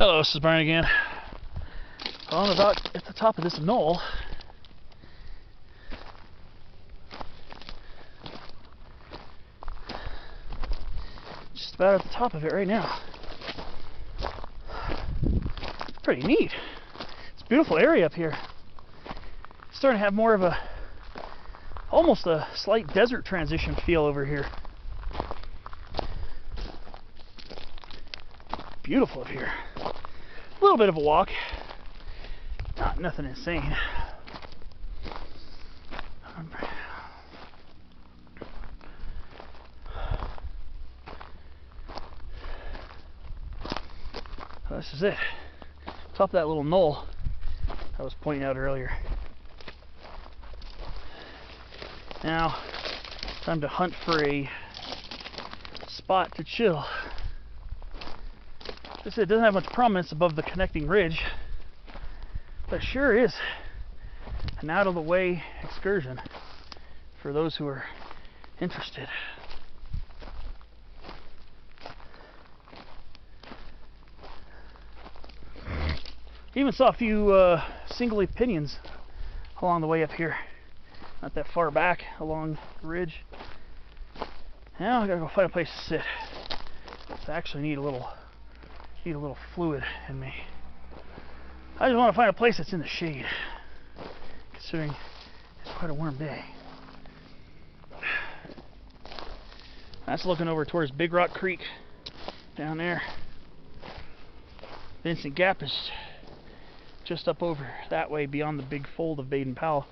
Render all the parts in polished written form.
Hello, this is Brian again. Well, I'm about at the top of this knoll. Just about at the top of it right now. It's pretty neat. It's a beautiful area up here. It's starting to have more of almost a slight desert transition feel over here. Beautiful up here. A little bit of a walk. Nothing insane. This is it. Top of that little knoll I was pointing out earlier. Now, time to hunt for a spot to chill. Like I said, it doesn't have much prominence above the connecting ridge, but it sure is an out-of-the-way excursion for those who are interested. Even saw a few single-leaf pinions along the way up here, not that far back along the ridge. Now I gotta go find a place to sit. I actually need a little fluid in me. I just want to find a place that's in the shade, considering it's quite a warm day. That's looking over towards Big Rock Creek down there. Vincent Gap is just up over that way beyond the big fold of Baden-Powell.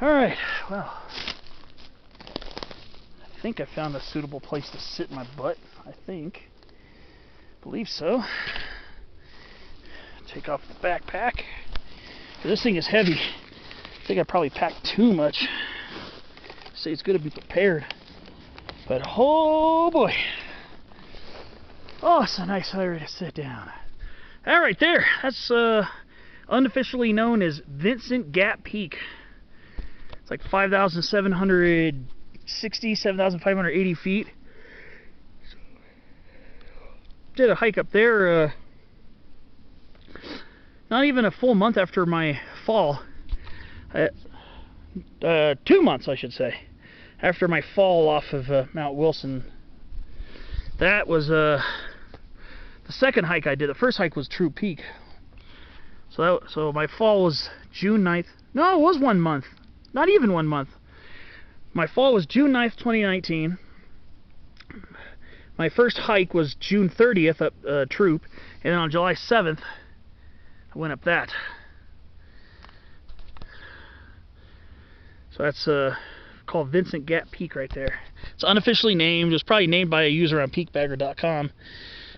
Alright, well, I think I found a suitable place to sit my butt. I believe so. Take off the backpack. This thing is heavy. I think I probably packed too much. Say it's good to be prepared. But oh boy. Oh, it's a nice area to sit down. All right, there. That's unofficially known as Vincent Gap Peak. It's like 5,760, 7,580 feet. Did a hike up there not even a full month after my fall. 2 months, I should say, after my fall off of Mount Wilson. That was the second hike I did. The first hike was Throop Peak. So my fall was June 9th. No, it was 1 month. Not even 1 month. My fall was June 9th, 2019. My first hike was June 30th up Throop, and then on July 7th, I went up that. So that's called Vincent Gap Peak right there. It's unofficially named. It was probably named by a user on peakbagger.com,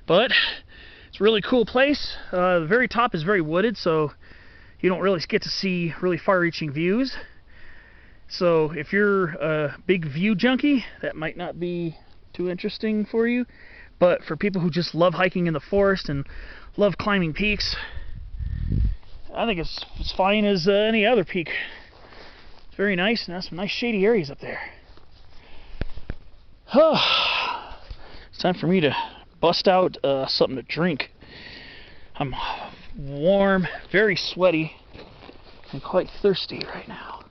but it's a really cool place. The very top is very wooded, so you don't really get to see really far-reaching views. So if you're a big view junkie, that might not be too interesting for you, but for people who just love hiking in the forest and love climbing peaks, I think it's fine as any other peak. It's very nice, and has some nice shady areas up there. It's time for me to bust out something to drink. I'm warm, very sweaty, and quite thirsty right now.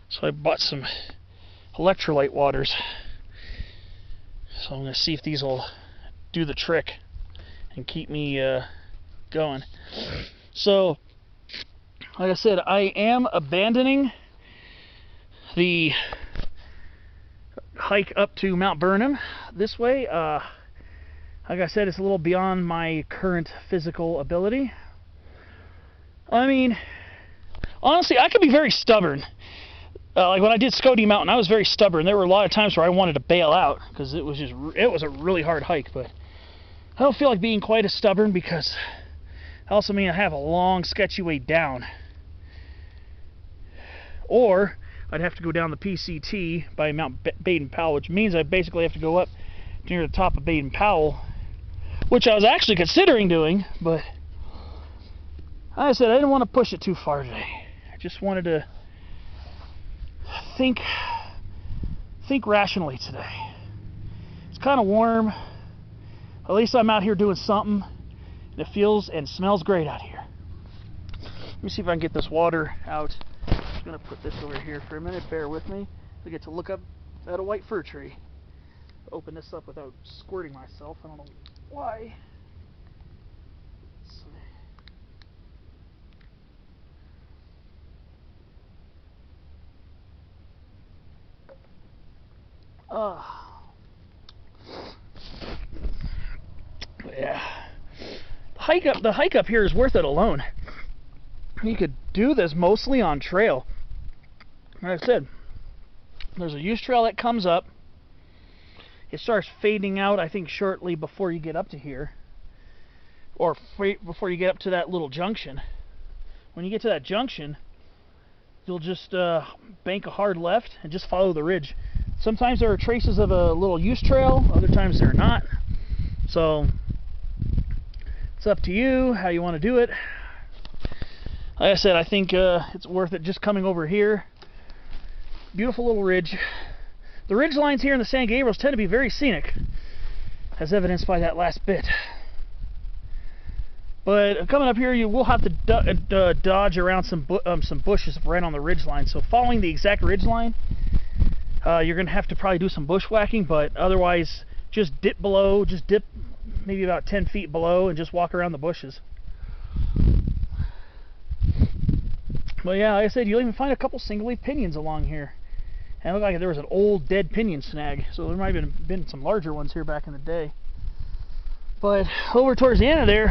So I bought some electrolyte waters. So I'm going to see if these will do the trick and keep me going. So, like I said, I am abandoning the hike up to Mount Burnham this way. Like I said, it's a little beyond my current physical ability. I mean, honestly, I could be very stubborn. Like when I did Scody Mountain, I was very stubborn. There were a lot of times where I wanted to bail out because it was a really hard hike. But I don't feel like being quite as stubborn, because I also mean I have a long, sketchy way down. Or I'd have to go down the PCT by Mount Baden-Powell, which means I basically have to go up near the top of Baden-Powell, which I was actually considering doing, but I said I didn't want to push it too far today. I just wanted to think rationally today. It's kind of warm. At least I'm out here doing something, and it feels and smells great out here. Let me see if I can get this water out. I'm just going to put this over here for a minute. Bear with me. I get to look up at a white fir tree. Open this up without squirting myself. I don't know why. Yeah. The hike up here is worth it alone. You could do this mostly on trail. Like I said, there's a use trail that comes up. It starts fading out, I think, shortly before you get up to here. Or before you get up to that little junction. When you get to that junction, you'll just bank a hard left and just follow the ridge. Sometimes there are traces of a little use trail, other times there are not. So it's up to you how you want to do it. Like I said, I think it's worth it just coming over here. Beautiful little ridge. The ridge lines here in the San Gabriels tend to be very scenic, as evidenced by that last bit. But coming up here, you will have to dodge around some bushes right on the ridge line. So following the exact ridge line, you're going to have to probably do some bushwhacking, but otherwise just dip below, just dip maybe about 10 feet below and just walk around the bushes. But yeah, like I said, you'll even find a couple single-leaf pinions along here. And it looked like there was an old dead pinion snag, so there might have been some larger ones here back in the day. But over towards the end of there,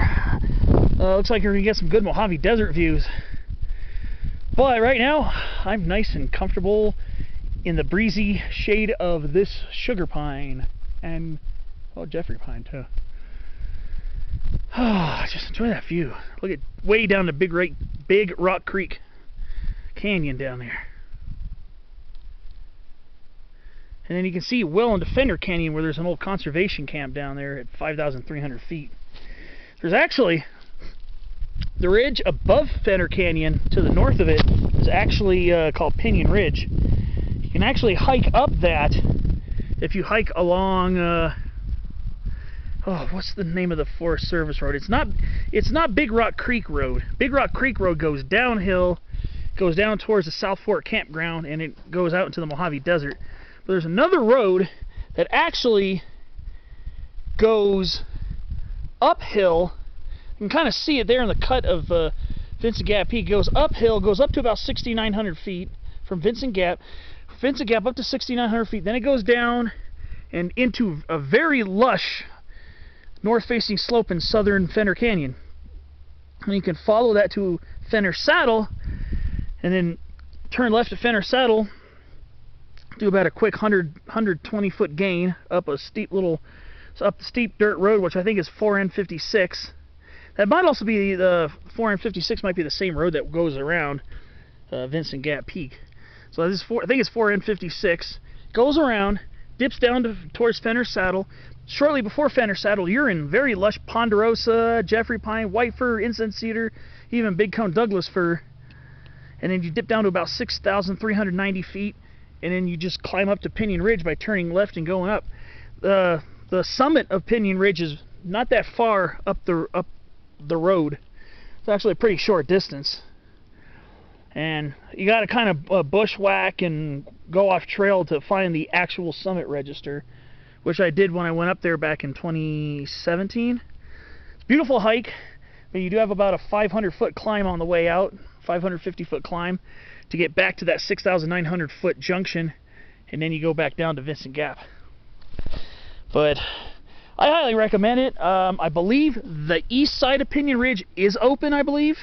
looks like you're going to get some good Mojave Desert views. But right now, I'm nice and comfortable in the breezy shade of this sugar pine. And, oh, Jeffrey pine too. Just enjoy that view. Look at way down the Big Rock Creek Canyon down there. And then you can see well into Fender Canyon, where there's an old conservation camp down there at 5,300 feet. There's actually the ridge above Fender Canyon to the north of it is actually called Pinion Ridge. You can actually hike up that if you hike along oh, what's the name of the Forest Service road? It's not Big Rock Creek Road. Big Rock Creek Road goes downhill, goes down towards the South Fork campground, and it goes out into the Mojave Desert. But there's another road that actually goes uphill. You can kind of see it there in the cut of Vincent Gap Peak. It goes uphill, goes up to about 6,900 feet from Vincent Gap. Vincent Gap up to 6,900 feet. Then it goes down and into a very lush north-facing slope in southern Fender Canyon. And you can follow that to Fender Saddle, and then turn left at Fender Saddle, do about a quick 120-foot gain up a steep steep dirt road, which I think is 4N56. That might also be the 4N56 might be the same road that goes around Vincent Gap Peak. So this is I think it's 4N56. Goes around, dips down towards Fender Saddle. Shortly before Fender Saddle, you're in very lush ponderosa, Jeffrey pine, white fir, incense cedar, even big cone Douglas fir. And then you dip down to about 6,390 feet, and then you just climb up to Pinion Ridge by turning left and going up. The summit of Pinion Ridge is not that far up the road. It's actually a pretty short distance. And you got to kind of bushwhack and go off trail to find the actual summit register, which I did when I went up there back in 2017. It's a beautiful hike, but you do have about a 500-foot climb on the way out, 550-foot climb, to get back to that 6,900-foot junction, and then you go back down to Vincent Gap. But I highly recommend it. I believe the east side of Pinion Ridge is open, I believe.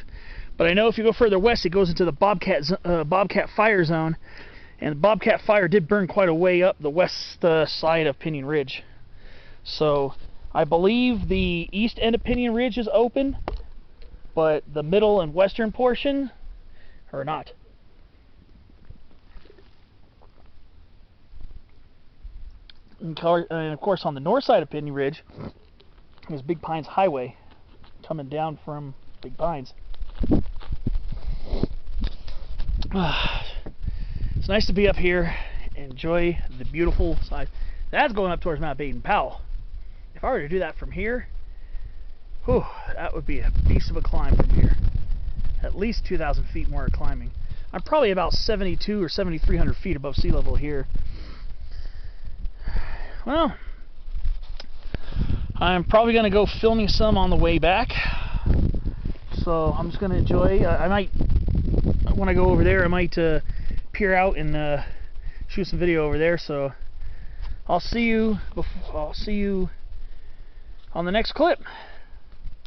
But I know if you go further west, it goes into the Bobcat Fire Zone. And Bobcat Fire did burn quite a way up the west side of Pinion Ridge. So I believe the east end of Pinion Ridge is open, but the middle and western portion are not. And of course on the north side of Pinion Ridge is Big Pines Highway coming down from Big Pines. It's nice to be up here, enjoy the beautiful side. That's going up towards Mount Baden-Powell. if I were to do that from here, whew, that would be a beast of a climb from here. At least 2,000 feet more climbing. I'm probably about 72 or 7,300 feet above sea level here. Well, I'm probably going to go filming some on the way back. So I'm just going to enjoy. I might, when I go over there, I might peer out and shoot some video over there. So I'll see you on the next clip.